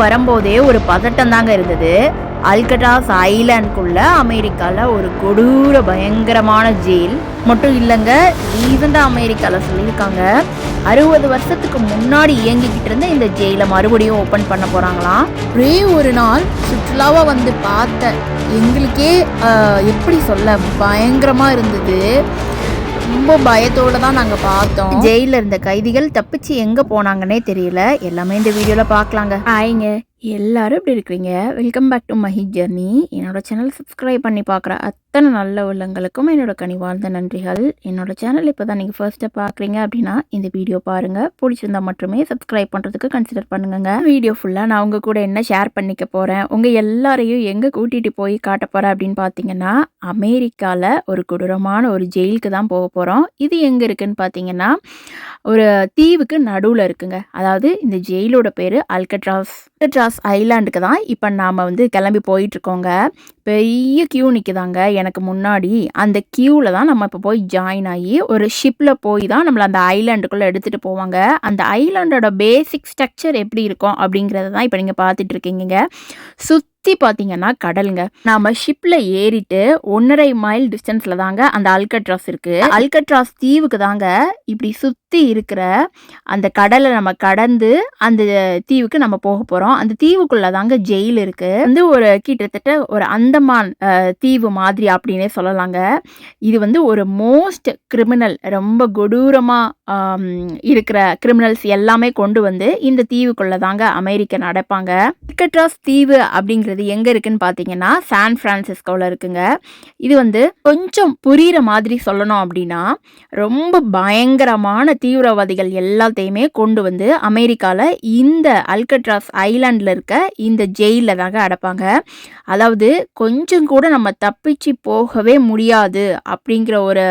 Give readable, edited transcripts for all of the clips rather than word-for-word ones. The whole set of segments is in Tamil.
வரும்போதே ஒரு பதட்டம் தாங்க இருந்தது. அல்கட்ராஸ் ஐலாண்டுக்குள்ள அமெரிக்காவில் ஒரு கொடூர பயங்கரமான ஜெயில் மட்டும் இல்லைங்க. ரீசெண்டாக அமெரிக்காவில் சொல்லியிருக்காங்க 60 வருஷத்துக்கு முன்னாடி இயங்கிக்கிட்டு இருந்த இந்த ஜெயிலை மறுபடியும் ஓப்பன் பண்ண போகிறாங்களாம். ஒரே ஒரு நாள் சுற்றுலாவாக வந்து பார்த்த எங்களுக்கே எப்படி சொல்ல பயங்கரமாக இருந்தது. ரொம்ப பயத்தோடு தான் நாங்கள் பார்த்தோம். ஜெயிலில் இருந்த கைதிகள் தப்பிச்சு எங்கே போனாங்கன்னே தெரியல. எல்லாமே இந்த வீடியோவில் பார்க்கலாங்க. ஆயிங்க எல்லாரும் எப்படி இருக்கிறீங்க? Welcome back to Mahi journey. என்னோட சேனல் சப்ஸ்கிரைப் பண்ணி பார்க்குற அத்தனை நல்ல உள்ளங்களுக்கும் என்னோட கனிவாழ்ந்த நன்றிகள். என்னோட சேனல் இப்போ தான் நீங்கள் ஃபர்ஸ்ட்டாக பார்க்குறீங்க அப்படின்னா இந்த வீடியோ பாருங்கள். பிடிச்சிருந்தா மட்டுமே சப்ஸ்கிரைப் பண்ணுறதுக்கு கன்சிடர் பண்ணுங்க. வீடியோ ஃபுல்லாக நான் உங்கள் கூட என்ன ஷேர் பண்ணிக்க போகிறேன், உங்கள் எல்லாரையும் எங்கே கூட்டிகிட்டு போய் காட்ட போகிறேன் அப்படின்னு பார்த்தீங்கன்னா அமெரிக்காவில் ஒரு கொடூரமான ஒரு ஜெயிலுக்கு தான் போக போகிறோம். இது எங்கே இருக்குதுன்னு பார்த்தீங்கன்னா ஒரு தீவுக்கு நடுவில் இருக்குங்க. அதாவது இந்த ஜெயிலோட பேர் அல்கட்ராஸ் ஐலாண்டுக்கு தான் இப்போ நாம் வந்து கிளம்பி போயிட்டுருக்கோங்க. பெரிய கியூ நிற்குதாங்க எனக்கு முன்னாடி. அந்த கியூவில் தான் நம்ம இப்போ போய் ஜாயின் ஆகி ஒரு ஷிப்பில் போய் தான் நம்மளை அந்த ஐலாண்டுக்குள்ளே எடுத்துகிட்டு போவாங்க. அந்த ஐலாண்டோட பேசிக் ஸ்ட்ரக்சர் எப்படி இருக்கும் அப்படிங்கிறத தான் இப்போ நீங்கள் பார்த்துட்ருக்கீங்க. சுற்றி பார்த்தீங்கன்னா கடலுங்க. நாம ஷிப்பில் ஏறிட்டு 1.5 மைல் டிஸ்டன்ஸில் தாங்க அந்த அல்கட்ராஸ் இருக்குது. அல்கட்ராஸ் தீவுக்கு தாங்க இப்படி சுற்றி இருக்கிற அந்த கடலை நம்ம கடந்து அந்த தீவுக்கு நம்ம போக போகிறோம். அந்த தீவுக்குள்ளே தாங்க ஜெயில் இருக்குது. வந்து ஒரு கிட்டத்தட்ட ஒரு அந்தமான் தீவு மாதிரி அப்படின்னே சொல்லலாங்க. இது வந்து ஒரு மோஸ்ட் கிரிமினல், ரொம்ப கொடூரமாக இருக்கிற கிரிமினல்ஸ் எல்லாமே கொண்டு வந்து இந்த தீவுக்குள்ளே தாங்க அமெரிக்கா நடப்பாங்க. அல்கட்ராஸ் தீவு அப்படிங்கிறது எங்கே இருக்குன்னு பார்த்தீங்கன்னா சான் பிரான்சிஸ்கோவில் இருக்குங்க. இது வந்து கொஞ்சம் புரிகிற மாதிரி சொல்லணும் அப்படின்னா ரொம்ப பயங்கரமான தீவிரவாதிகள் எல்லாத்தையுமே கொண்டு வந்து அமெரிக்காவில் இந்த அல்கட்ராஸ் ஐலாண்டில் இருக்க இந்த ஜெயிலில் தாங்க அடைப்பாங்க. அதாவது கொஞ்சம் கூட நம்ம தப்பிச்சு போகவே முடியாது அப்படிங்கிற ஒரு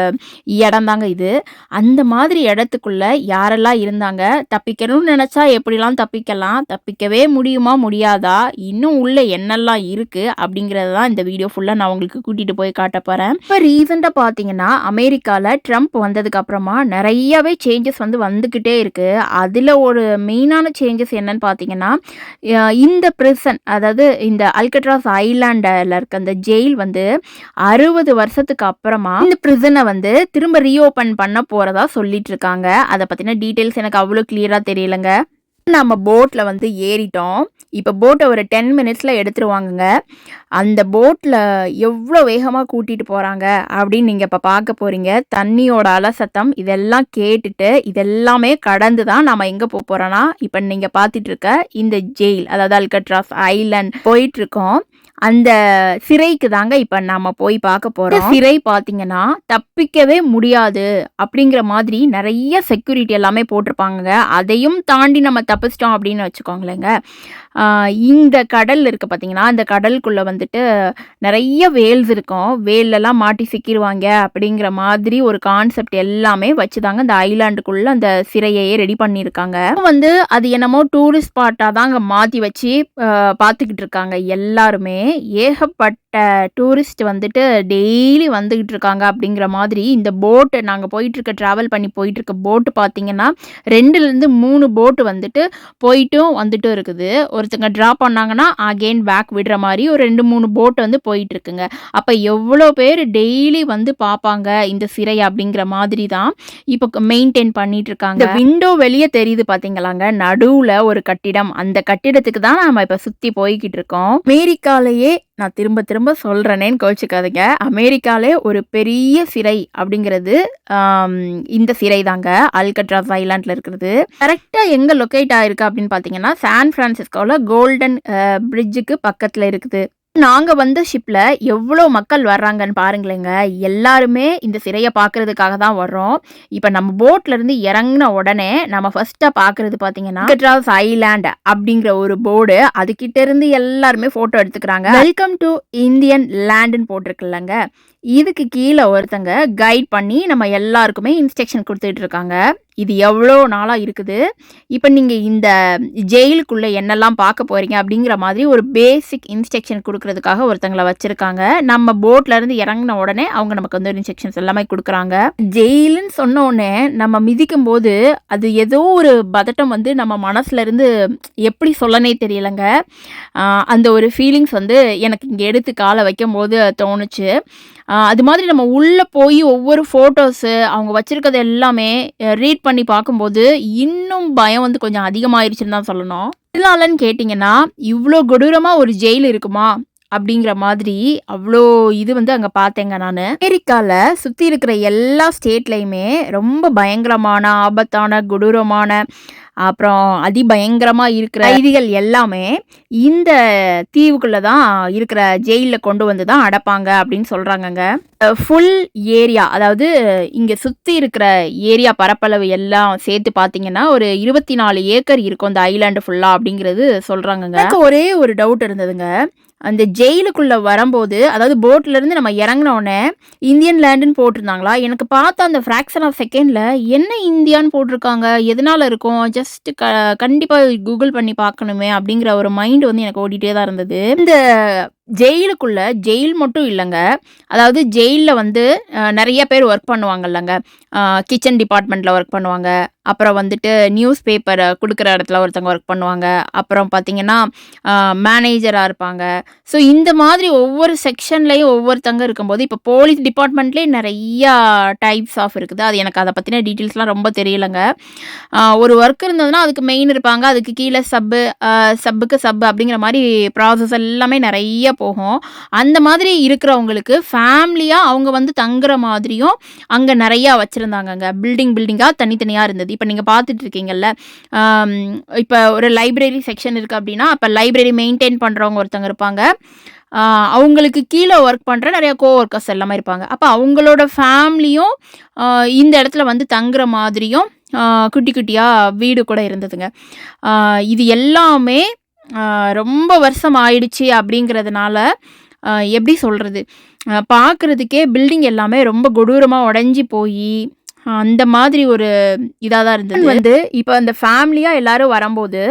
இடம் தாங்க இது. அந்த மாதிரி இடத்துக்குள்ள யாரெல்லாம் இருந்தாங்க, தப்பிக்கணும்னு நினச்சா எப்படிலாம் தப்பிக்கலாம், தப்பிக்கவே முடியுமா முடியாதா, இன்னும் உள்ள என்னெல்லாம் இருக்குது அப்படிங்கிறது தான் இந்த வீடியோ ஃபுல்லாக நான் உங்களுக்கு கூட்டிகிட்டு போய் காட்ட போகிறேன். இப்போ ரீசெண்டாக பார்த்தீங்கன்னா அமெரிக்காவில் ட்ரம்ப் வந்ததுக்கு அப்புறமா நிறையவே சேஞ்சஸ் வந்து வந்துக்கிட்டே இருக்குது. அதில் ஒரு மெயினான சேஞ்சஸ் என்னன்னு பார்த்தீங்கன்னா இந்த பிரிசன், அதாவது இந்த அல்கட்ராஸ் ஐலாண்டில் இருக்க அந்த ஜெயில் வந்து 60 வருஷத்துக்கு அப்புறமா இந்த பிரிசனை வந்து திரும்ப ரீஓப்பன் பண்ண போகிறதா சொல்லிட்டு இருக்காங்க. அதை பற்றின டீட்டெயில்ஸ் எனக்கு அவ்வளோ கிளியராக தெரியலங்க. நம்ம போட்டில் வந்து ஏறிட்டோம். இப்போ போட்டை ஒரு 10 மினிட்ஸில் எடுத்துருவாங்கங்க. அந்த போட்டில் எவ்வளோ வேகமாக கூட்டிகிட்டு போகிறாங்க அப்படின்னு நீங்கள் இப்போ பார்க்க போகிறீங்க. தண்ணியோட அலசத்தம் இதெல்லாம் கேட்டுட்டு இதெல்லாமே கடந்து தான் நம்ம எங்கே போக போகிறோன்னா இப்போ நீங்கள் பார்த்துட்டு இருக்க இந்த ஜெயில், அதாவது அல்கட்ராஸ் ஐலாண்ட் போயிட்டுருக்கோம். அந்த சிறைக்கு தாங்க இப்போ நம்ம போய் பார்க்க போகிறோம். சிறை பார்த்தீங்கன்னா தப்பிக்கவே முடியாது அப்படிங்கிற மாதிரி நிறைய செக்யூரிட்டி எல்லாமே போட்டிருப்பாங்க. அதையும் தாண்டி நம்ம தப்பிச்சிட்டோம் அப்படின்னு வச்சுக்கோங்களேங்க. இந்த கடல் இருக்குது பார்த்தீங்கன்னா, அந்த கடலுக்குள்ளே வந்துட்டு நிறைய வேல்ஸ் இருக்கும். வேலெல்லாம் மாட்டி சிக்கிடுவாங்க அப்படிங்கிற மாதிரி ஒரு கான்செப்ட் எல்லாமே வச்சு தாங்க இந்த ஐலாண்டுக்குள்ளே அந்த சிறையையே ரெடி பண்ணியிருக்காங்க. வந்து அது என்னமோ டூரிஸ்ட் ஸ்பாட்டாக தாங்க மாற்றி வச்சு பார்த்துக்கிட்டு இருக்காங்க எல்லாருமே. ஏகப்பட்ட டூரிஸ்ட் வந்துட்டு டெய்லி வந்துக்கிட்டு இருக்காங்க அப்படிங்கிற மாதிரி. இந்த போட்டு நாங்கள் போயிட்டுருக்க ட்ராவல் பண்ணி போயிட்டுருக்க போட்டு பார்த்தீங்கன்னா 2லேருந்து 3 போட்டு வந்துட்டு போயிட்டும் வந்துட்டும் இருக்குது. ஒருத்தங்க ட்ராப் பண்ணாங்கன்னா அகெயின் பேக் விடுற மாதிரி ஒரு 2-3 போட்டு வந்து போயிட்டுருக்குங்க. அப்போ எவ்வளோ பேர் டெய்லி வந்து பார்ப்பாங்க இந்த சிறை அப்படிங்கிற மாதிரி தான் இப்போ மெயின்டைன் பண்ணிட்டு இருக்காங்க. இந்த விண்டோ வெளியே தெரியுது பார்த்தீங்களாங்க, நடுவில் ஒரு கட்டிடம். அந்த கட்டிடத்துக்கு தான் நம்ம இப்போ சுற்றி போய்கிட்டு இருக்கோம். அமெரிக்காலேயே நான் திரும்ப திரும்ப சொல்கிறேனேன்னு கோச்சிக்காதீங்க, அமெரிக்காலே ஒரு பெரிய சிறை அப்படிங்கிறது இந்த சிறை தாங்க, அல்கட்ராஸ் ஐலாண்டில் இருக்கிறது. கரெக்டாக எங்கே லொக்கேட் ஆகிருக்கு அப்படின்னு பார்த்தீங்கன்னா சான் பிரான்சிஸ்கோவில் கோல்டன் பிரிட்ஜுக்கு பக்கத்தில் இருக்குது. நாங்கள் வந்த ஷிப்பில் எவ்வளோ மக்கள் வர்றாங்கன்னு பாருங்களேங்க. எல்லாருமே இந்த சிறையை பார்க்கறதுக்காக தான் வர்றோம். இப்போ நம்ம போட்லேருந்து இறங்கின உடனே நம்ம ஃபர்ஸ்ட்டாக பார்க்குறது பார்த்தீங்கன்னா அல்கட்ராஸ் ஐலாண்ட் அப்படிங்கிற ஒரு போர்டு. அதுக்கிட்ட இருந்து எல்லாருமே ஃபோட்டோ எடுத்துக்கிறாங்க. வெல்கம் டு இந்தியன் லேண்டுன்னு போட்டிருக்குல்லங்க. இதுக்கு கீழே ஒருத்தங்க கைட் பண்ணி நம்ம எல்லாருக்குமே இன்ஸ்ட்ரக்ஷன் கொடுத்துட்டு இருக்காங்க. இது எவ்வளோ நாளாக இருக்குது, இப்போ நீங்கள் இந்த ஜெயிலுக்குள்ளே என்னெல்லாம் பார்க்க போகிறீங்க அப்படிங்கிற மாதிரி ஒரு பேசிக் இன்ஸ்ட்ரக்ஷன் கொடுக்கறதுக்காக ஒருத்தங்களை வச்சுருக்காங்க. நம்ம போட்லேருந்து இறங்கின உடனே அவங்க நமக்கு வந்து இன்ஸ்ட்ரக்ஷன்ஸ் எல்லாமே கொடுக்குறாங்க. ஜெயிலுன்னு சொன்ன உடனே நம்ம மிதிக்கும் போது அது ஏதோ ஒரு பதட்டம் வந்து நம்ம மனசுலேருந்து எப்படி சொல்லனே தெரியலைங்க. அந்த ஒரு ஃபீலிங்ஸ் வந்து எனக்கு இங்கே எடுத்து காலை வைக்கும் போது தோணுச்சு. அது மாதிரி நம்ம உள்ளே போய் ஒவ்வொரு ஃபோட்டோஸு அவங்க வச்சுருக்கிறது எல்லாமே ரீட் பண்ணி பார்க்கும்போது இன்னும் பயம் வந்து கொஞ்சம் அதிகமாயிருச்சுன்னு தான் சொல்லணும். எதனாலன்னு கேட்டிங்கன்னா, இவ்வளோ கொடூரமாக ஒரு ஜெயில் இருக்குமா அப்படிங்கிற மாதிரி அவ்வளோ இது வந்து அங்கே பார்த்தேங்க நான். அமெரிக்காவில் சுற்றி இருக்கிற எல்லா ஸ்டேட்லேயுமே ரொம்ப பயங்கரமான, ஆபத்தான, கொடூரமான, அப்புறம் அதிபயங்கரமாக இருக்கிற கைதிகள் எல்லாமே இந்த தீவுக்குள்ளே தான் இருக்கிற ஜெயிலில் கொண்டு வந்து தான் அடைப்பாங்க அப்படின்னு சொல்கிறாங்கங்க. ஃபுல் ஏரியா, அதாவது இங்கே சுற்றி இருக்கிற ஏரியா பரப்பளவு எல்லாம் சேர்த்து பார்த்தீங்கன்னா ஒரு 24 ஏக்கர் இருக்கும் இந்த ஐலாண்டு ஃபுல்லாக அப்படிங்கிறது சொல்கிறாங்கங்க. எனக்கு ஒரே ஒரு டவுட் இருந்ததுங்க. அந்த ஜெயிலுக்குள்ளே வரும்போது, அதாவது போட்லேருந்து நம்ம இறங்கினோடனே இந்தியன் லேண்டுன்னு போட்டிருந்தாங்களா, எனக்கு பார்த்தா அந்த ஃப்ராக்ஷன் ஆஃப் செகண்டில் என்ன இந்தியான்னு போட்டிருக்காங்க, எதனால் இருக்கும், ஜஸ்ட் கண்டிப்பாக கூகுள் பண்ணி பார்க்கணுமே அப்படிங்கிற ஒரு மைண்ட் வந்து எனக்கு ஓடிட்டே தான் இருந்தது. இந்த ஜெயிலுக்குள்ளே ஜெயில் மட்டும் இல்லைங்க, அதாவது ஜெயிலில் வந்து நிறைய பேர் ஒர்க் பண்ணுவாங்கல்லங்க. கிச்சன் டிபார்ட்மெண்ட்டில் ஒர்க் பண்ணுவாங்க, அப்புறம் வந்துட்டு நியூஸ் பேப்பர் கொடுக்குற இடத்துல ஒருத்தவங்க ஒர்க் பண்ணுவாங்க, அப்புறம் பார்த்திங்கன்னா மேனேஜராக இருப்பாங்க. ஸோ இந்த மாதிரி ஒவ்வொரு செக்ஷன்லேயும் ஒவ்வொருத்தங்க இருக்கும்போது இப்போ போலீஸ் டிபார்ட்மெண்ட்லேயே நிறையா டைப்ஸ் ஆஃப் இருக்குது. அது எனக்கு அதை பற்றின டீட்டெயில்ஸ்லாம் ரொம்ப தெரியலைங்க. ஒரு ஒர்க் இருந்ததுன்னா அதுக்கு மெயின் இருப்பாங்க, அதுக்கு கீழே சப்புக்கு சப்பு அப்படிங்கிற மாதிரி ப்ராசஸ் எல்லாமே நிறைய போகும். அந்த மாதிரி இருக்கிறவங்களுக்கு ஃபேமிலியாக அவங்க வந்து தங்குற மாதிரியும் அங்கே நிறையா வச்சுருந்தாங்கங்க. பில்டிங்காக தனித்தனியாக இருந்தது. இப்போ நீங்கள் பார்த்துட்டு இருக்கீங்கல்ல, இப்போ ஒரு லைப்ரரி செக்ஷன் இருக்குது அப்படின்னா, அப்போ லைப்ரரி மெயின்டைன் பண்ணுறவங்க ஒருத்தங்க இருப்பாங்க, அவங்களுக்கு கீழே ஒர்க் பண்ணுற நிறைய கோவொர்க்கர்ஸ் எல்லாமே இருப்பாங்க. அப்போ அவங்களோட ஃபேமிலியும் இந்த இடத்துல வந்து தங்குற மாதிரியும் குட்டி குட்டியாக வீடு கூட இருந்ததுங்க. இது எல்லாமே ரொம்ப வருஷம் ஆயிடுச்சு அப்படிங்கிறதுனால எப்படி சொல்கிறது, பார்க்குறதுக்கே பில்டிங் எல்லாமே ரொம்ப கொடூரமாக உடஞ்சி போய் அந்த மாதிரி ஒரு இதாக தான் இருந்தது. வந்து இப்போ அந்த ஃபேமிலியாக எல்லாரும் வரும்போது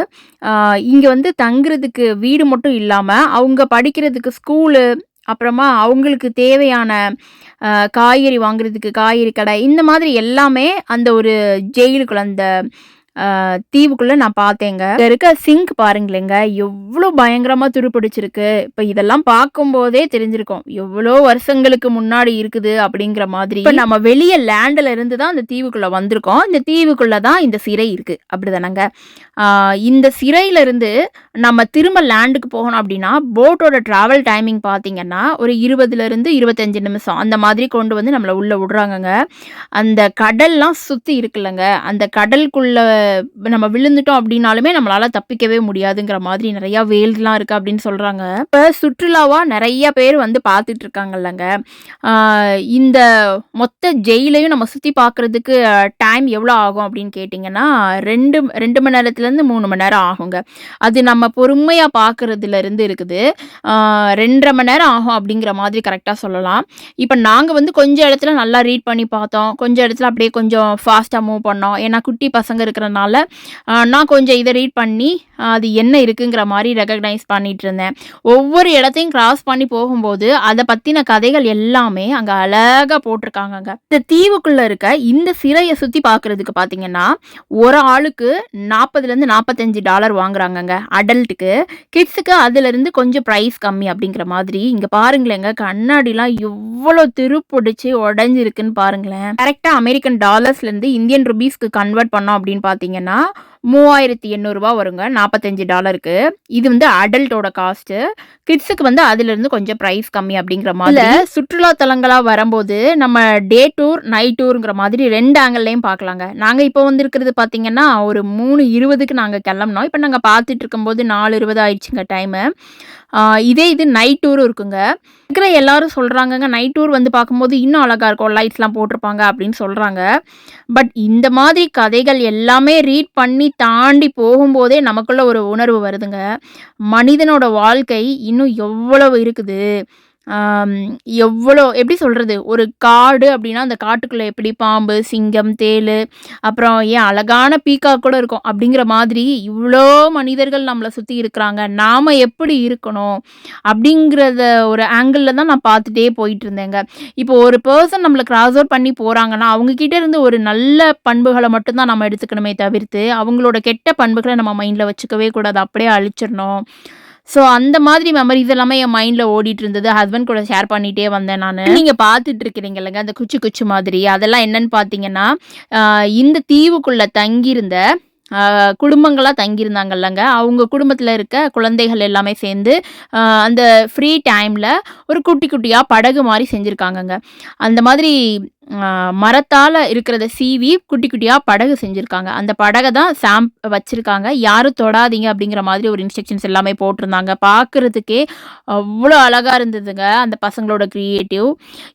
இங்கே வந்து தங்குறதுக்கு வீடு மட்டும் இல்லாமல் அவங்க படிக்கிறதுக்கு ஸ்கூலு, அப்புறமா அவங்களுக்கு தேவையான காய்கறி வாங்குறதுக்கு காய்கறி கடை, இந்த மாதிரி எல்லாமே அந்த ஒரு ஜெயிலுக்குள்ள அந்த தீவுக்குள்ளே நான் பார்த்தேங்க. இங்கே இருக்க சிங்க் பாருங்களேங்க, எவ்வளோ பயங்கரமாக துருப்பிடிச்சிருக்கு. இப்போ இதெல்லாம் பார்க்கும்போதே தெரிஞ்சிருக்கும் எவ்வளோ வருஷங்களுக்கு முன்னாடி இருக்குது அப்படிங்கிற மாதிரி. இப்போ நம்ம வெளியே லேண்டில் இருந்து தான் அந்த தீவுக்குள்ளே வந்திருக்கோம். இந்த தீவுக்குள்ளே தான் இந்த சிறை இருக்குது, அப்படி தானங்க. இந்த சிறையிலேருந்து நம்ம திரும்ப லேண்டுக்கு போகணும் அப்படின்னா போட்டோட ட்ராவல் டைமிங் பார்த்தீங்கன்னா ஒரு 20லேருந்து 25 நிமிஷம் அந்த மாதிரி கொண்டு வந்து நம்மளை உள்ளே விடுறாங்கங்க. அந்த கடல்லாம் சுற்றி இருக்குல்லங்க, அந்த கடலுக்குள்ளே நம்ம விழுந்துட்டோம் அப்படின்னாலுமே நம்மளால தப்பிக்கவே முடியாதுங்கிற மாதிரி நிறையா வேல்ஸ்லாம் இருக்குது அப்படின்னு சொல்கிறாங்க. இப்போ சுற்றுலாவாக நிறைய பேர் வந்து பார்த்துட்டு இருக்காங்கல்லங்க. இந்த மொத்த ஜெயிலையும் நம்ம சுற்றி பார்க்குறதுக்கு டைம் எவ்வளோ ஆகும் அப்படின்னு கேட்டிங்கன்னா 2 மணி நேரத்துலேருந்து 3 மணி நேரம் ஆகுங்க. அது நம்ம பொறுமையாக பார்க்குறதுலேருந்து இருக்குது. 2.5 மணி நேரம் ஆகும் அப்படிங்கிற மாதிரி கரெக்டாக சொல்லலாம். இப்போ நாங்கள் வந்து கொஞ்சம் இடத்துல நல்லா ரீட் பண்ணி பார்த்தோம், கொஞ்சம் இடத்துல அப்படியே கொஞ்சம் ஃபாஸ்ட்டாக மூவ் பண்ணோம். ஏன்னா குட்டி பசங்க இருக்கிறனால நான் கொஞ்சம் இதை ரீட் பண்ணி அது என்ன இருக்குங்கிற மாதிரி ரெகக்னைஸ் பண்ணிட்டு இருந்தேன். ஒவ்வொரு இடத்தையும் கிராஸ் பண்ணி போகும்போது அதை பற்றின கதைகள் எல்லாமே அங்கே அழகாக போட்டிருக்காங்கங்க. இந்த தீவுக்குள்ளே இருக்க இந்த சிறையை சுற்றி பார்க்குறதுக்கு பார்த்தீங்கன்னா ஒரு ஆளுக்கு $40லேருந்து $45 வாங்குறாங்கங்க அடல்ட்டுக்கு. கிட்ஸுக்கு அதுலேருந்து கொஞ்சம் ப்ரைஸ் கம்மி அப்படிங்கிற மாதிரி. இங்கே பாருங்களேங்க, கண்ணாடிலாம் எவ்வளோ திருப்பிடிச்சு உடஞ்சிருக்குன்னு பாருங்களேன். கரெக்டாக அமெரிக்கன் டாலர்ஸ்லேருந்து இந்தியன் ருபீஸ்க்கு கன்வெர்ட் பண்ணோம் அப்படின்னு பார்த்தீங்கன்னா 3800 வருங்க $45. இது வந்து அடல்ட்டோட காஸ்ட்டு. கிட்ஸுக்கு வந்து அதுலேருந்து கொஞ்சம் ப்ரைஸ் கம்மி அப்படிங்கிற மாதிரி. சுற்றுலா தலங்களாக வரும்போது நம்ம டே டூர், நைட் டூருங்கிற மாதிரி 2 ஆங்கிள்லையும் பார்க்கலாங்க. நாங்கள் இப்போ வந்து இருக்கிறது பார்த்தீங்கன்னா ஒரு 3:20க்கு நாங்கள் கிளம்புனோம். இப்போ நாங்கள் பார்த்துட்டு இருக்கும்போது 4:20 ஆயிடுச்சுங்க டைமு. இதே இது நைட் டூரும் இருக்குங்க. இருக்கிற எல்லாரும் சொல்கிறாங்கங்க நைட் டூர் வந்து பார்க்கும்போது இன்னும் அழகாக இருக்கும், லைட்ஸ்லாம் போட்டிருப்பாங்க அப்படின்னு சொல்கிறாங்க. பட் இந்த மாதிரி கதைகள் எல்லாமே ரீட் பண்ணி தாண்டி போகும்போதே நமக்குள்ள ஒரு உணர்வு வருதுங்க. மனிதனோட வாழ்க்கை இன்னும் எவ்வளவு இருக்குது, ஆம், எவ்வளோ எப்படி சொல்றது? ஒரு காடு அப்படின்னா, அந்த காட்டுக்குள்ள எப்படி பாம்பு, சிங்கம், தேளு, அப்புறம் ஏன் அழகான பீகாக் கூட இருக்கும். அப்படிங்கிற மாதிரி இவ்ளோ மனிதர்கள் நம்மள சுத்தி இருக்கிறாங்க. நாம எப்படி இருக்கணும்? அப்படிங்கிறத ஒரு ஆங்கிள்ல தான் நான் பார்த்துட்டே போயிட்டுருந்தேங்க. இப்போ ஒரு பெர்சன் நம்மள கிராஸ் ஓவர் பண்ணி போறாங்கன்னா, அவங்க கிட்ட இருந்து ஒரு நல்ல பண்புகள மட்டும் தான் நம்ம எடுத்துக்கணுமே தவிர்த்து, அவங்களோட கெட்ட பண்புகள நம்ம மைண்ட்ல வச்சுக்கவே கூடாது. அப்படியே அழிச்சிரணும். ஸோ, அந்த மாதிரி மெமரீஸ் எல்லாமே என் மைண்ட்ல ஓடிட்டு இருந்தது. ஹஸ்பண்ட் கூட ஷேர் பண்ணிட்டே வந்தேன் நானு. நீங்க பார்த்துட்டு இருக்கிறீங்கல்லங்க, அந்த குச்சி குச்சி மாதிரி. அதெல்லாம் என்னன்னு பார்த்தீங்கன்னா, அ இந்த தீவுக்குள்ள தங்கியிருந்த குடும்பங்களா தங்கியிருந்தாங்கல்லங்க, அவங்க குடும்பத்தில இருக்க குழந்தைகள் எல்லாமே சேர்ந்து, அந்த ஃப்ரீ டைம்ல ஒரு குட்டி குட்டியா படகு மாரி செஞ்சிருக்காங்கங்க. அந்த மாதிரி அ மரத்தால இருக்கிறத சீவி குட்டி குட்டியா படகு செஞ்சிருக்காங்க. அந்த படக தான் வச்சிருக்காங்க. யாரும் தொடாதீங்க அப்படிங்கிற மாதிரி ஒரு இன்ஸ்ட்ரக்ஷன்ஸ் எல்லாமே போட்டிருந்தாங்க. பார்க்கறதுக்கே அவ்வளோ அழகா இருந்ததுங்க, அந்த பசங்களோட கிரியேட்டிவ்.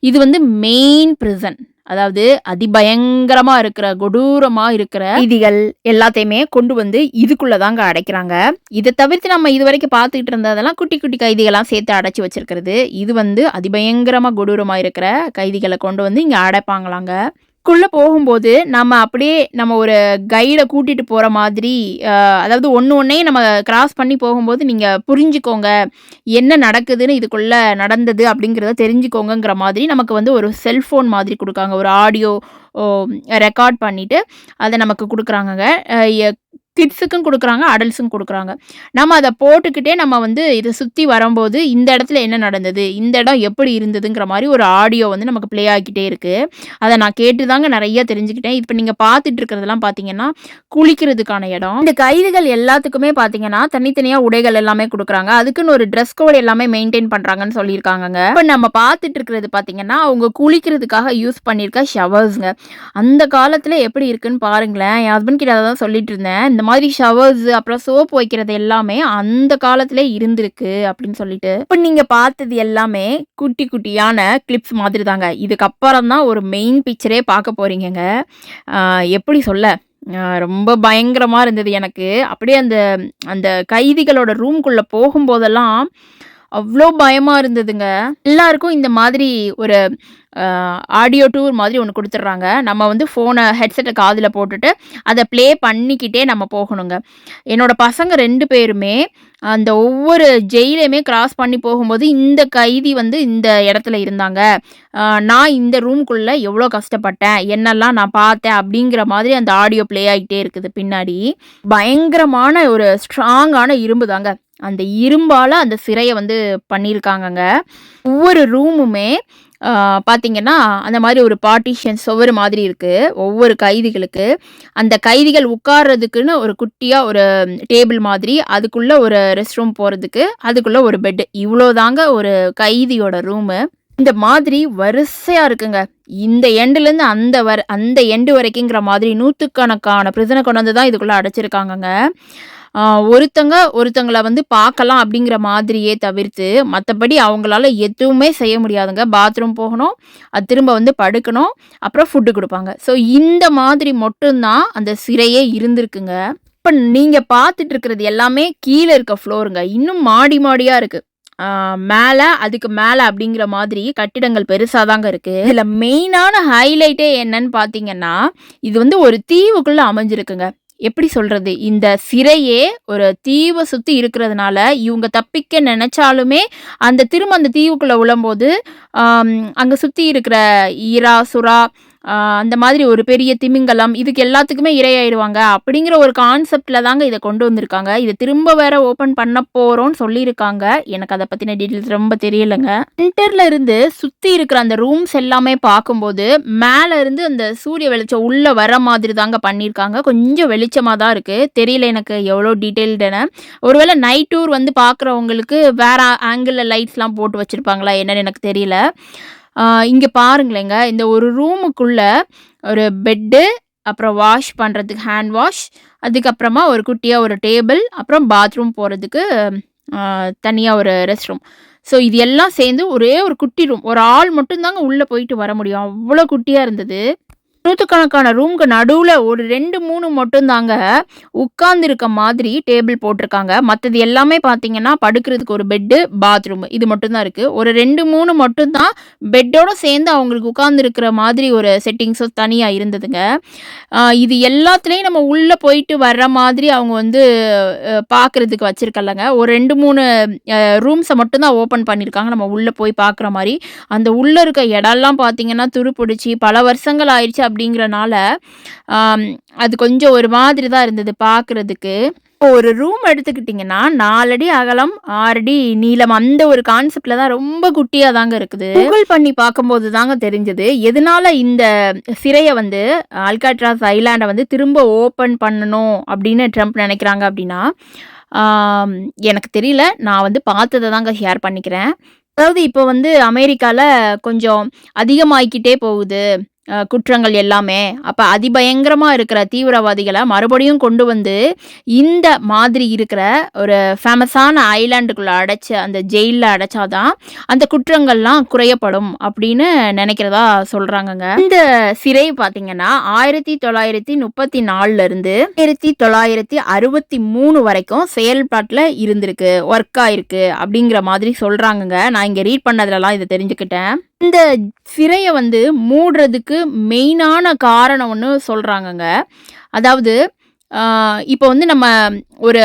இது வந்து மெயின் பிரிசன். அதாவது அதிபயங்கரமா இருக்கிற, கொடூரமா இருக்கிற கைதிகள் எல்லாத்தையுமே கொண்டு வந்து இதுக்குள்ள தாங்க அடைக்கிறாங்க. இத தவிர்த்து நம்ம இதுவரைக்கும் பார்த்துக்கிட்டு இருந்ததெல்லாம் குட்டி குட்டி கைதிகளா சேர்த்து அடைச்சு வச்சிருக்கிறது. இது வந்து அதிபயங்கரமா கொடூரமா இருக்கிற கைதிகள கொண்டு வந்து இங்க அடைப்பாங்களாங்க. குள்ள போகும்போது நம்ம ஒரு கைட கூட்டிட்டு போற மாதிரி, அதாவது ஒண்ணையும் நம்ம கிராஸ் பண்ணி போகும்போது நீங்க புரிஞ்சுக்கோங்க. என்ன நடக்குதுன்னு இதுக்குள்ள நடந்தது அப்படிங்கிறத தெரிஞ்சுக்கோங்கங்கிற மாதிரி நமக்கு வந்து ஒரு செல்ஃபோன் மாதிரி குடுக்காங்க. ஒரு ஆடியோ ஓ ரெக்கார்ட் பண்ணிட்டு அத நமக்கு குடுக்குறாங்கங்க. கிட்ஸுக்கும் குடுக்குறாங்க, அடல்ட்ஸுக்கும் குடுக்குறாங்க. நம்ம அத போட்டுக்கிட்டே நம்ம வந்து இத சுத்தி வரும்போது, இந்த இடத்துல என்ன நடந்தது? இந்த இடம் எப்படி இருந்ததுங்கிற மாரி ஒரு ஆடியோ வந்து நமக்கு ப்ளே ஆகிக்கிட்டே இருக்கு. அத நான் கேட்டு தாங்க நெறைய தெரிஞ்சுக்கிட்டேன். இப்ப நீங்க பார்த்துட்டு இருக்கிறதெல்லாம் பார்த்தீங்கன்னா, குளிக்கிறதுக்கான இடம். இந்த கைதிகள் எல்லாத்துக்குமே பார்த்தீங்கன்னா, தனித்தனியா உடைகள் எல்லாமே குடுக்குறாங்க. அதுக்குன்னு ஒரு ட்ரெஸ் கோட் எல்லாமே மெயின்டெயின் பண்றாங்கன்னு சொல்லியிருக்காங்கங்க. இப்ப நம்ம பார்த்துட்டு இருக்கிறது பார்த்தீங்கன்னா, அவங்க குளிக்கிறதுக்காக யூஸ் பண்ணியிருக்க ஷவர்ஸ்ங்க. அந்த காலத்துல எப்படி இருக்குன்னு பாருங்களேன். என் ஹஸ்பண்ட் கிட்ட அதான் சொல்லிட்டு இருந்தேன். இந்த மாதிரி ஷவர்ஸ் அப்புறம் சோப் வைக்கிறது எல்லாமே அந்த காலத்திலே இருந்திருக்கு அப்படின்னு சொல்லிட்டு. இப்ப நீங்க பார்த்தது எல்லாமே குட்டி குட்டியான கிளிப்ஸ் மாதிரி தாங்க. இதுக்கப்புறம் தான் ஒரு மெயின் பிக்சரே பார்க்க போறீங்கங்க. எப்படி சொல்ல? ரொம்ப பயங்கரமா இருந்தது எனக்கு. அப்படியே அந்த அந்த கைதிகளோட ரூம்குள்ள போகும்போதெல்லாம் அவ்ளோ பயமா இருந்ததுங்க. எல்லாருக்கும் இந்த மாதிரி ஒரு ஆடியோ டூர் மாதிரி ஒண்ணு குடுத்துடுறாங்க. நம்ம வந்து ஹெட்செட்ட காதுல போட்டுட்டு, அத ப்ளே பண்ணிக்கிட்டே நம்ம போகணுங்க. என்னோட பசங்க 2 பேருமே அந்த ஒவ்வொரு ஜெயிலையுமே கிராஸ் பண்ணி போகும்போது, இந்த கைதி வந்து இந்த இடத்துல இருந்தாங்க. நான் இந்த ரூம்குள்ள எவ்வளோ கஷ்டப்பட்டேன், என்னெல்லாம் நான் பார்த்தேன் அப்படிங்கிற மாதிரி அந்த ஆடியோ ப்ளே ஆகிட்டே இருக்குது பின்னாடி. பயங்கரமான ஒரு ஸ்ட்ராங்கான இரும்பு தாங்க. அந்த இரும்பால அந்த சிறைய வந்து பண்ணியிருக்காங்கங்க. ஒவ்வொரு ரூமுமே பார்த்தீங்கன்னா, அந்த மாரி ஒரு பார்ட்டிஷன் சுவரு மாதிரி இருக்கு. ஒவ்வொரு கைதிகளுக்கு. அந்த கைதிகள் உட்கார்றதுக்குன்னு ஒரு குட்டியா ஒரு டேபிள் மாதிரி, அதுக்குள்ள ஒரு ரெஸ்ட் ரூம் போறதுக்கு, அதுக்குள்ள ஒரு பெட். இவ்ளோ தாங்க ஒரு கைதியோட ரூமு. இந்த மாதிரி வரிசையா இருக்குங்க. இந்த எண்டுலேருந்து அந்த எண்டு வரைக்குங்கிற மாதிரி நூத்துக்கணக்கான பிரிசன கொண்டு வந்து தான் இதுக்குள்ள அடைச்சிருக்காங்கங்க. ஒருத்தங்கள வந்து பார்க்கலாம் அப்படிங்கிற மாதிரியே தவிர்த்து, மத்தபடி அவங்களால எதுவுமே செய்ய முடியாதுங்க. பாத்ரூம் போகணும், அது திரும்ப வந்து படுக்கணும், அப்புறம் ஃபுட்டு குடுப்பாங்க. ஸோ இந்த மாதிரி மட்டும் தான் அந்த சிறையே இருந்திருக்குங்க. இப்ப நீங்க பார்த்துட்டு இருக்கிறது எல்லாமே கீழ இருக்க ஃப்ளோருங்க. இன்னும் மாடி மாடியா இருக்கு. அதுக்கு மேல அப்படிங்கிற மாதிரி கட்டிடங்கள் பெருசா தாங்க இருக்கு. இதுல மெயினான ஹைலைட்டே என்னன்னு பார்த்தீங்கன்னா, இது வந்து ஒரு தீவுக்குள்ள அமைஞ்சிருக்குங்க. எப்படி சொல்றது? இந்த சிறையே ஒரு தீவ சுத்தி இருக்கிறதுனால, இவங்க தப்பிக்க நெனச்சாலுமே, திரும்ப அந்த தீவுக்குள்ள விழும்போது, அங்க சுத்தி இருக்கிற ஈரா, சுறா, அந்த மாதிரி ஒரு பெரிய திமிங்கலம், இதுக்கு எல்லாத்துக்குமே இரையாயிருவாங்க. அப்படிங்கிற ஒரு கான்செப்ட்ல தாங்க இத கொண்டு வந்திருக்காங்க. இத திரும்ப வேற ஓப்பன் பண்ண போறோம்னு சொல்லியிருக்காங்க. எனக்கு அத பத்தின டீட்டெயில்ஸ் ரொம்ப தெரியலங்க. சென்டர்ல இருந்து சுத்தி இருக்கிற அந்த ரூம்ஸ் எல்லாமே பார்க்கும்போது, மேல இருந்து அந்த சூரிய வெளிச்சம் உள்ள வர மாதிரி தாங்க பண்ணியிருக்காங்க. கொஞ்சம் வெளிச்சமா தான் இருக்கு. தெரியல எனக்கு எவ்வளோ டீட்டெயில்டுன்னு. ஒருவேளை நைட் டூர் வந்து பார்க்குறவங்களுக்கு வேற ஆங்கிள்ல லைட்ஸ்லாம் போட்டு வச்சிருப்பாங்களா என்னன்னு எனக்கு தெரியல. இங்க பாருங்களேங்க, இந்த ஒரு ரூமுக்குள்ள ஒரு பெட்டு, அப்புறம் வாஷ் பண்றதுக்கு ஹேண்ட் வாஷ், அதுக்கப்புறமா ஒரு குட்டியா ஒரு டேபிள், அப்புறம் பாத்ரூம் போறதுக்கு தனியா ஒரு ரெஸ்ட் ரூம். ஸோ இது எல்லாம் சேர்ந்து ஒரே ஒரு குட்டி ரூம். ஒரு ஆள் மட்டும் தாங்க உள்ள போயிட்டு வர முடியும். அவ்வளோ குட்டியா இருந்தது. நூத்துக்கணக்கான ரூம்க்கு நடுவுல ஒரு 2, 3 மட்டும் தாங்க உட்கார்ந்திருக்க மாதிரி டேபிள் போட்டிருக்காங்க. மத்தது எல்லாமே பார்த்தீங்கன்னா, படுக்கிறதுக்கு ஒரு பெட்டு, பாத்ரூம் இது மட்டும் தான் இருக்கு. ஒரு 2, 3 மட்டும் தான் பெட்டோட சேர்ந்து அவங்களுக்கு உட்கார்ந்திருக்கிற மாதிரி ஒரு செட்டிங்ஸும் தனியா இருந்ததுங்க. இது எல்லாத்துலயும் நம்ம உள்ள போயிட்டு வர்ற மாதிரி அவங்க வந்து பார்க்கறதுக்கு வச்சிருக்கல்லங்க. ஒரு 2, 3 ரூம்ஸ மட்டும் தான் ஓப்பன் பண்ணியிருக்காங்க. நம்ம உள்ள போய் பார்க்குற மாரி. அந்த உள்ள இருக்க இடம்லாம் பார்த்தீங்கன்னா, துருப்பிடிச்சு பல வருஷங்கள் ஆயிருச்சு அப்படிங்கிறனால, ஆம் அது கொஞ்சம் ஒரு மாதிரி தான் இருந்தது பார்க்குறதுக்கு. ஒரு ரூம் எடுத்துக்கிட்டிங்கன்னா, 4 அடி அகலம், 6 அடி நீளம் அந்த ஒரு கான்செப்ட்ல தான் ரொம்ப குட்டியா தாங்க இருக்குது. கூகுள் பண்ணி பார்க்கும்போது தாங்க தெரிஞ்சது. எதனால இந்த சிறைய வந்து அல்காட்ராஸ் ஐலாண்ட வந்து திரும்ப ஓப்பன் பண்ணணும் அப்படின்னு ட்ரம்ப் நினைக்கிறாங்க அப்படின்னா, எனக்கு தெரியல. நான் வந்து பார்த்தத தாங்க ஷேர் பண்ணிக்கிறேன். அதாவது இப்போ வந்து அமெரிக்கால கொஞ்சம் அதிகமாயிக்கிட்டே போகுது. குற்றங்கள் எல்லாமே. அப்ப அதிபயங்கரமா இருக்கிற தீவிரவாதிகள மறுபடியும் கொண்டு வந்து, இந்த மாதிரி இருக்கிற ஒரு ஃபேமஸான ஐலேண்டுக்குள்ள அந்த ஜெயில்ல அடைச்சா தான், அந்த குற்றங்கள்லாம் குறையப்படும் அப்படின்னு நினைக்கிறதா சொல்றாங்கங்க. இந்த சிறை பார்த்தீங்கன்னா, 1934ல இருந்து 1963 வரைக்கும் செயல்பாட்டுல இருந்திருக்கு. ஒர்க் ஆயிருக்கு அப்படிங்கிற மாதிரி சொல்றாங்கங்க. நான் இங்க ரீட் பண்ணதுலலாம் இத தெரிஞ்சுக்கிட்டேன். இந்த சிறைய வந்து மூடுறதுக்கு மெயினான காரணம் ஒண்ணு சொல்றாங்கங்க. அதாவது இப்போ வந்து நம்ம ஒரு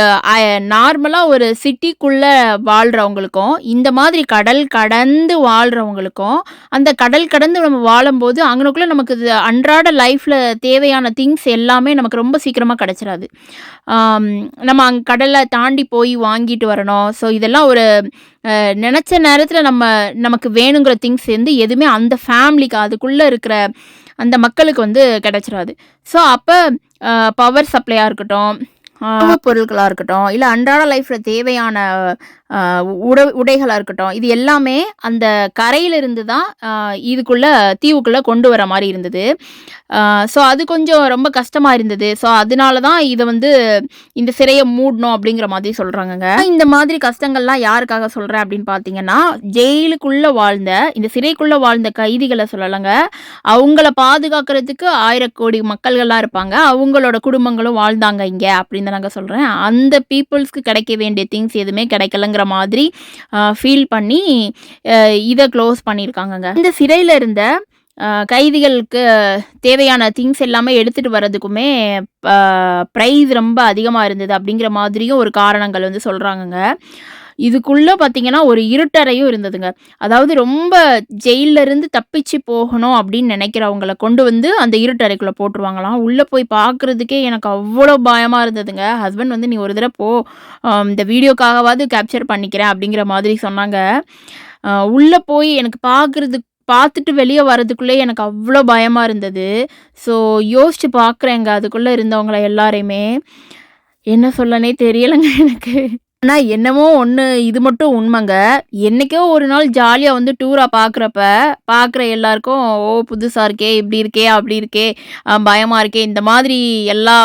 நார்மலா ஒரு சிட்டிக்குள்ள வாழ்றவங்களுக்கும், இந்த மாதிரி கடல் கடந்து வாழ்றவங்களுக்கும், அந்த கடல் கடந்து நம்ம வாழும்போது அங்கனக்குள்ள நமக்கு அன்றாட லைஃப்ல தேவையான திங்ஸ் எல்லாமே நமக்கு ரொம்ப சீக்கிரமா கிடைச்சிராது. நம்ம கடல தாண்டி போய் வாங்கிட்டு வரணும். ஸோ இதெல்லாம் ஒரு நினச்ச நேரத்தில் நமக்கு வேணுங்கிற திங்ஸ் வந்து எதுவுமே அந்த ஃபேமிலிக்கு அதுக்குள்ளே இருக்கிற அந்த மக்களுக்கு வந்து கிடைச்சிராது. ஸோ அப்போ பவர் சப்ளையாக இருக்கட்டும், உணவுப் பொருட்களா இருக்கட்டும், இல்ல அன்றாட லைஃப்ல தேவையான உடைகளா இருக்கட்டும், இது எல்லாமே அந்த கரையிலிருந்து தான் இதுக்குள்ள தீவுக்குள்ள கொண்டு வர மாரி இருந்தது. ஸோ அது கொஞ்சம் ரொம்ப கஷ்டமா இருந்தது. ஸோ அதனால தான் இத வந்து இந்த சிறைய மூடணும் அப்படிங்கிற மாதிரி சொல்றாங்கங்க. இந்த மாதிரி கஷ்டங்கள்லாம் யாருக்காக சொல்றேன் அப்படின்னு பார்த்தீங்கன்னா, ஜெயிலுக்குள்ள வாழ்ந்த இந்த சிறைக்குள்ள வாழ்ந்த கைதிகள சொல்லலங்க. அவங்கள பாதுகாக்கிறதுக்கு 1000 கோடி மக்கள்கள்லாம் இருப்பாங்க. அவங்களோட குடும்பங்களும் வாழ்ந்தாங்க இங்க அப்படின்னு தானங்க சொல்றேன். அந்த பீப்புள்ஸ்க்கு கிடைக்க வேண்டிய திங்ஸ் எதுவுமே கிடைக்கலங்கிற மாதிரி ஃபீல் பண்ணி இத க்ளோஸ் பண்ணியிருக்காங்கங்க. இந்த சிறையில இருந்த கைதிகளுக்கு தேவையான திங்ஸ் எல்லாமே எடுத்துட்டு வர்றதுக்குமே ப்ரைஸ் ரொம்ப அதிகமா இருந்தது அப்படிங்கிற மாதிரியும் ஒரு காரணங்கள் வந்து சொல்றாங்கங்க. இதுக்குள்ள பார்த்தீங்கன்னா, ஒரு இருட்டறையும் இருந்ததுங்க. அதாவது ரொம்ப ஜெயில்ல இருந்து தப்பிச்சு போகணும் அப்படின்னு நினைக்கிறவங்கள கொண்டு வந்து அந்த இருட்டறைக்குள்ள போட்டுருவாங்களாம். உள்ள போய் பார்க்குறதுக்கே எனக்கு அவ்வளோ பயமா இருந்ததுங்க. ஹஸ்பண்ட் வந்து, "நீ ஒரு தடவ போ, இந்த வீடியோக்காகவாவது கேப்சர் பண்ணிக்கிறேன்" அப்படிங்கிற மாதிரி சொன்னாங்க. உள்ள போய் எனக்கு பார்த்துட்டு வெளிய வரதுக்குள்ளே எனக்கு அவ்வளோ பயமா இருந்தது. ஸோ யோசிச்சு பார்க்குறேங்க அதுக்குள்ள இருந்தவங்கள எல்லாரையுமே. என்ன சொல்லனே தெரியலங்க எனக்கு. ஆனா என்னமோ ஒண்ணு இது மட்டும் உண்மைங்க. என்னைக்கோ ஒரு நாள் ஜாலியா வந்து டூரா பார்க்குற எல்லாருக்கும், "ஓ! புதுசா இருக்கே, இப்படி இருக்கே, அப்படி இருக்கே, பயமா இருக்கே" இந்த மாதிரி எல்லா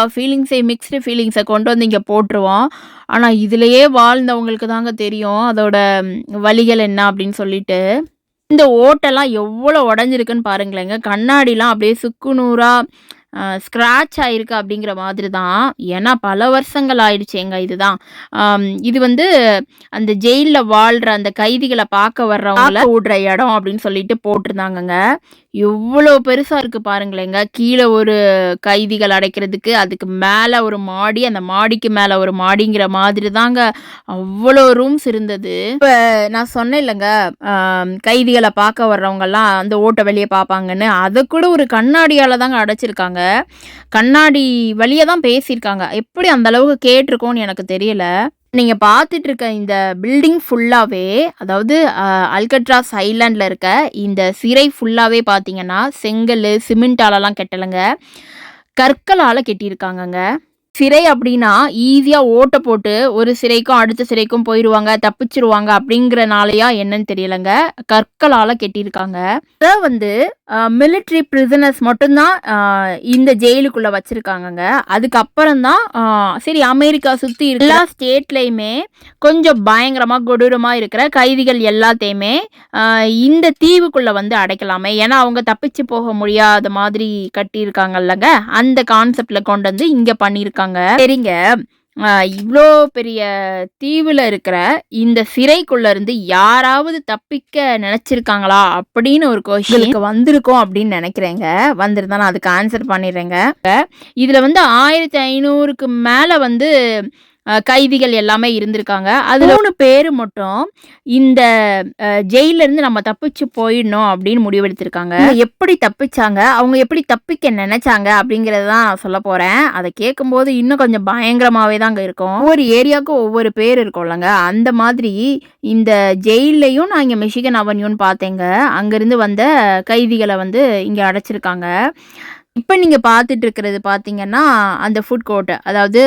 மிக்ஸ்டு ஃபீலிங்ஸ கொண்டு வந்து இங்க போட்டுருவோம். ஆனா இதுலயே வாழ்ந்தவங்களுக்கு தாங்க தெரியும் அதோட வலிகள் என்ன அப்படின்னு சொல்லிட்டு. இந்த ஓட்டெல்லாம் எவ்வளோ உடைஞ்சிருக்குன்னு பாருங்களேங்க. கண்ணாடிலாம் அப்படியே சுக்கு நூறா ஸ்க்ராட்ச் ஆயிருக்கு அப்படிங்கிற மாதிரி தான். ஏன்னா பல வருஷங்கள் ஆயிடுச்சேங்க இதுதான். இது வந்து அந்த ஜெயில்ல வாழ்ற அந்த கைதிகள பார்க்க வர்றவங்கள விடுற இடம் அப்படின்னு சொல்லிட்டு போட்டிருந்தாங்கங்க. எவ்வளோ பெருசா இருக்கு பாருங்களேங்க. கீழ ஒரு கைதிகள் அடைக்கிறதுக்கு, அதுக்கு மேல ஒரு மாடி, அந்த மாடிக்கு மேல ஒரு மாடிங்கிற மாதிரி தாங்க அவ்வளோ ரூம்ஸ் இருந்தது. இப்ப நான் சொன்னேன் இல்லங்க, கைதிகள பார்க்க வர்றவங்கலாம் அந்த ஓட்ட வெளிய பார்ப்பாங்கன்னு, அத கூட ஒரு கண்ணாடியால தாங்க அடைச்சிருக்காங்க. கண்ணாடி வழியா தான் பேசியிருக்காங்க. எப்படி அந்த அளவுக்கு கேட்டிருக்கோன்னு எனக்கு தெரியல. நீங்க பார்த்துட்டு இருக்க இந்த பில்டிங் ஃபுல்லாவே, அதாவது அல்கட்ராஸ் ஐலாண்ட்ல இருக்க இந்த சிறை ஃபுல்லாவே பார்த்தீங்கன்னா, செங்கல்லு, சிமெண்டாலலாம் கட்டலங்க. கற்களால கட்டியிருக்காங்கங்க. சிறை அப்படின்னா ஈஸியா ஓட்ட போட்டு ஒரு சிறைக்கும் அடுத்த சிறைக்கும் போயிருவாங்க, தப்பிச்சுருவாங்க அப்படிங்கிறனாலயா என்னன்னு தெரியலங்க. கற்களால கெட்டியிருக்காங்க. இத வந்து மிலிட்டரி பிரிசனர்ஸ் மட்டும் தான் இந்த ஜெயிலுக்குள்ள வச்சிருக்காங்கங்க. அதுக்கப்புறம் தான் சரி அமெரிக்கா சுத்தி இருக்கிற எல்லா ஸ்டேட்லயுமே கொஞ்சம் பயங்கரமா கொடூரமா இருக்கிற கைதிகள் எல்லாத்தையுமே இந்த தீவுக்குள்ள வந்து அடைக்கலாமே. ஏன்னா அவங்க தப்பிச்சு போக முடியாத மாதிரி கட்டியிருக்காங்கல்லங்க. அந்த கான்செப்ட்ல கொண்டு வந்து இங்க பண்ணியிருக்காங்க. சரிங்க. இவ்ளோ பெரிய தீவுல இருக்கிற இந்த சிறைக்குள்ள இருந்து யாராவது தப்பிக்க நினைச்சிருக்காங்களா அப்படின்னு ஒரு கொஸ்டின் வந்திருக்கும் அப்படின்னு நினைக்கிறேங்க. வந்திருந்தா நான் அதுக்கு ஆன்சர் பண்ணிடுறேங்க. இதுல வந்து 1500க்கு மேல வந்து கைதிகள் எல்லாமே இருந்திருக்காங்க. அதுல 3 பேரு மட்டும் இந்த ஜெயில்ல இருந்து நம்ம தப்பிச்சு போயிடணும் அப்படின்னு முடிவெடுத்திருக்காங்க. எப்படி தப்பிச்சாங்க, அவங்க எப்படி தப்பிக்க நினைச்சாங்க அப்படிங்கறத தான் சொல்ல போறேன். அதை கேட்கும்போது இன்னும் கொஞ்சம் பயங்கரமாவே தாங்க இருக்கும். ஒவ்வொரு ஏரியாவுக்கும் ஒவ்வொரு பேர் இருக்கும்லங்க. அந்த மாதிரி இந்த ஜெயிலையும் நான் இங்க மிஷிகன் அவென்யூன்னு பார்த்தேங்க. அங்கிருந்து வந்த கைதிகளை வந்து இங்க அடைச்சிருக்காங்க. இப்போ நீங்க பார்த்துட்டு இருக்கிறது பார்த்தீங்கன்னா, அந்த ஃபுட் கோர்ட். அதாவது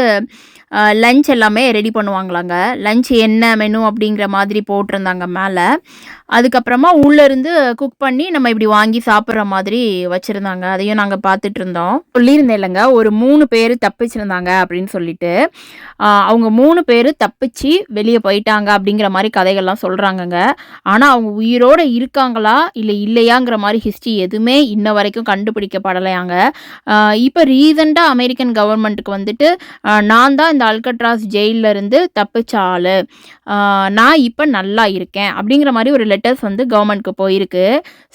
லஞ்ச் எல்லாமே ரெடி பண்ணுவாங்களாங்க. லஞ்ச் என்ன மெனு அப்படிங்கிற மாதிரி போட்டிருந்தாங்க மேல. அதுக்கப்புறமா உள்ள இருந்து குக் பண்ணி நம்ம இப்படி வாங்கி சாப்பிட்ற மாதிரி வச்சிருந்தாங்க. அதையும் நாங்க பார்த்துட்டு இருந்தோம். சொல்லியிருந்தேன் இல்லைங்க, ஒரு 3 பேர் தப்பிச்சிருந்தாங்க அப்படின்னு சொல்லிட்டு. அவங்க 3 பேர் தப்பிச்சு வெளியே போயிட்டாங்க அப்படிங்கிற மாதிரி கதைகள்லாம் சொல்றாங்கங்க. ஆனா அவங்க உயிரோட இருக்காங்களா இல்லை இல்லையாங்கிற மாதிரி ஹிஸ்ட்ரி எதுவுமே இன்ன வரைக்கும் கண்டுபிடிக்கப்படலையாங்க. இப்போ ரீசெண்டாக அமெரிக்கன் கவர்மெண்ட்டுக்கு வந்துட்டு நான் தான் இந்த அல்கட்ராஸ் ஜெயிலில் இருந்து தப்பிச்ச ஆளு, நான் இப்போ நல்லா இருக்கேன் அப்படிங்கிற மாதிரி ஒரு லெட்டர்ஸ் வந்து கவர்மெண்ட்க்கு போயிருக்கு.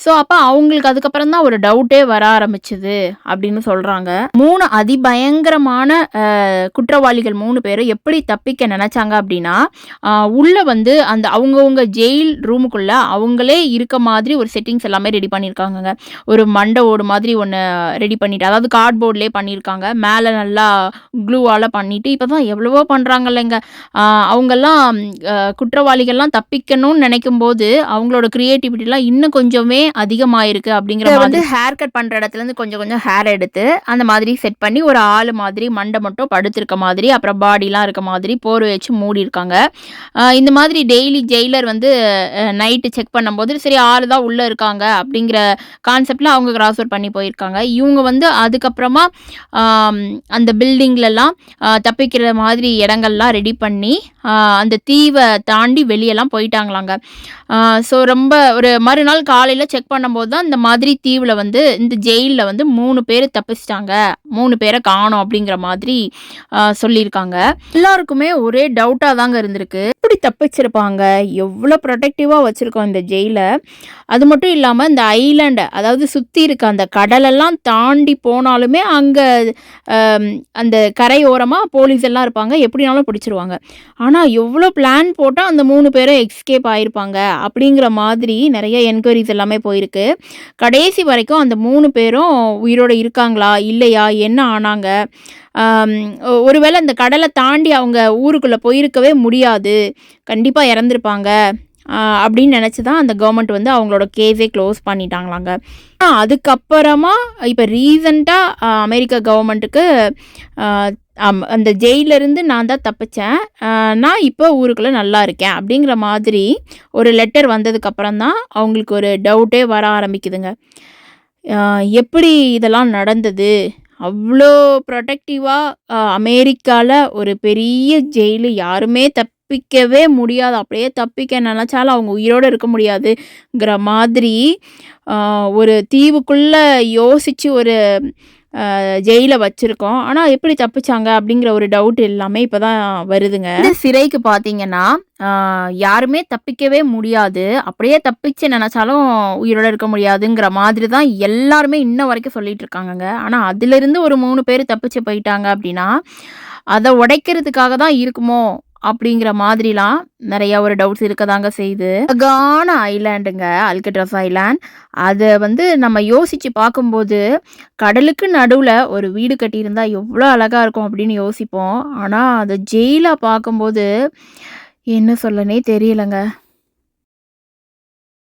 ஸோ அப்போ அவங்களுக்கு அதுக்கப்புறம் தான் ஒரு டவுட்டே வர ஆரம்பிச்சுது அப்படின்னு சொல்கிறாங்க. 3 அதிபயங்கரமான குற்றவாளிகள் 3 பேரும் எப்படி தப்பிக்க நினச்சாங்க அப்படின்னா, உள்ளே வந்து அந்த அவங்கவுங்க ஜெயில் ரூமுக்குள்ளே அவங்களே இருக்க மாதிரி ஒரு செட்டிங்ஸ் எல்லாமே ரெடி பண்ணியிருக்காங்கங்க. ஒரு மண்டை ஓடு மாதிரி ஒன்று ரெடி பண்ணிட்டு, அதாவது கார்ட்போர்ட்லேயே பண்ணியிருக்காங்க. மேலே நல்லா க்ளூவால் பண்ணிட்டு இப்போ தான் எவ்வளவோ பண்ணுறாங்க இல்லைங்க. அவங்கெல்லாம் குற்றவாளிகள்லாம் தப்பிக்கணும்னு நினைக்கும் போது அவங்களோட கிரியேட்டிவிட்டிலாம் இன்னும் கொஞ்சமே அதிகமாயிருக்கு அப்படிங்கிற வந்து ஹேர் கட் பண்ணுற இடத்துலேருந்து கொஞ்சம் கொஞ்சம் ஹேர் எடுத்து அந்த மாதிரி செட் பண்ணி ஒரு ஆள் மாதிரி மண்டை மட்டும் படுத்திருக்க மாதிரி, அப்புறம் பாடிலாம் இருக்க மாதிரி போர்வை வச்சு மூடி இருக்காங்க. இந்த மாதிரி டெய்லி ஜெயிலர் வந்து நைட்டு செக் பண்ணும்போது சரி ஆள் தான் உள்ளே இருக்காங்க அப்படிங்கிற கான்செப்டில் அவங்க கிராஸ் அவுட் பண்ணி போயிருக்காங்க. இவங்க வந்து அதுக்கப்புறமா அந்த பில்டிங்லலாம் தப்பிக்கிற மாதிரி இடங்கள்லாம் ரெடி பண்ணி அந்த தீவை தாண்டி வெளியெல்லாம் போயிட்டாங்களாங்க. ஸோ ரொம்ப ஒரு மறுநாள் காலையில் செக் பண்ணும்போது தான் இந்த மாதிரி தீவில் வந்து இந்த ஜெயிலில் வந்து 3 பேர் தப்பிச்சிட்டாங்க, 3 பேரை காணோம் அப்படிங்கிற மாதிரி சொல்லியிருக்காங்க. எல்லாருக்குமே ஒரே டவுட்டாக தாங்க இருந்திருக்கு. எப்படி தப்பிச்சிருப்பாங்க, எவ்வளோ ப்ரொடெக்டிவாக வச்சுருக்கோம் இந்த ஜெயிலை. அது மட்டும் இல்லாமல் இந்த ஐலாண்டை, அதாவது சுற்றி இருக்க அந்த கடலெல்லாம் தாண்டி போனாலுமே அங்கே அந்த கரையோரமாக போலீஸ் எல்லாம் இருப்பாங்க, எப்படினாலும் பிடிச்சிருவாங்க. ஆனால் எவ்வளோ பிளான் போட்டால் அந்த 3 பேரும் எஸ்கேப் ஆகிருப்பாங்க அப்படிங்கிற மாதிரி நிறைய என்கொயரிஸ் எல்லாமே போயிருக்கு. கடைசி வரைக்கும் அந்த 3 பேரும் உயிரோடு இருக்காங்களா இல்லையா, என்ன ஆனாங்க, ஒருவேளை அந்த கடலை தாண்டி அவங்க ஊருக்குள்ளே போயிருக்கவே முடியாது, கண்டிப்பாக இறந்துருப்பாங்க அப்படின்னு நினச்சி தான் அந்த கவர்மெண்ட் வந்து அவங்களோட கேஸே க்ளோஸ் பண்ணிட்டாங்களாங்க. அதுக்கப்புறமா இப்போ ரீசண்டாக அமெரிக்கா கவர்மெண்ட்டுக்கு அந்த ஜெயிலிருந்து நான் தான் தப்பிச்சேன், நான் இப்போ ஊருக்குள்ளே நல்லா இருக்கேன் அப்படிங்கிற மாதிரி ஒரு லெட்டர் வந்ததுக்கப்புறம் தான் அவங்களுக்கு ஒரு டவுட்டே வர ஆரம்பிக்குதுங்க. எப்படி இதெல்லாம் நடந்தது, அவ்வளோ ப்ரொடெக்டிவாக அமெரிக்காவில் ஒரு பெரிய ஜெயிலு, யாருமே தப்பிக்கவே முடியாது, அப்படியே தப்பிக்க நினச்சாலும் அவங்க உயிரோடு இருக்க முடியாதுங்கிற மாதிரி ஒரு தீவுக்குள்ளே யோசித்து ஒரு ஜெயில வச்சுருக்கோம். ஆனால் எப்படி தப்பிச்சாங்க அப்படிங்கிற ஒரு டவுட் எல்லாமே இப்போ தான் வருதுங்க. இந்த சிறைக்கு பார்த்தீங்கன்னா யாருமே தப்பிக்கவே முடியாது, அப்படியே தப்பிச்சு நினச்சாலும் உயிரோடு இருக்க முடியாதுங்கிற மாதிரி தான் எல்லாருமே இன்ன வரைக்கும் சொல்லிட்டு இருக்காங்கங்க. ஆனால் அதிலிருந்து ஒரு 3 பேர் தப்பிச்சு போயிட்டாங்க அப்படின்னா அதை உடைக்கிறதுக்காக தான் இருக்குமோ அப்படிங்கிற மாதிரிலாம் நிறையா ஒரு டவுட்ஸ் இருக்கதாங்க செய்யுது. அழகான ஐலாண்டுங்க அல்கட்ராஸ் ஐலாண்ட். அதை வந்து நம்ம யோசித்து பார்க்கும்போது கடலுக்கு நடுவில் ஒரு வீடு கட்டியிருந்தா எவ்வளோ அழகாக இருக்கும் அப்படின்னு யோசிப்போம். ஆனால் அதை ஜெயிலாக பார்க்கும்போது என்ன சொல்லனே தெரியலைங்க.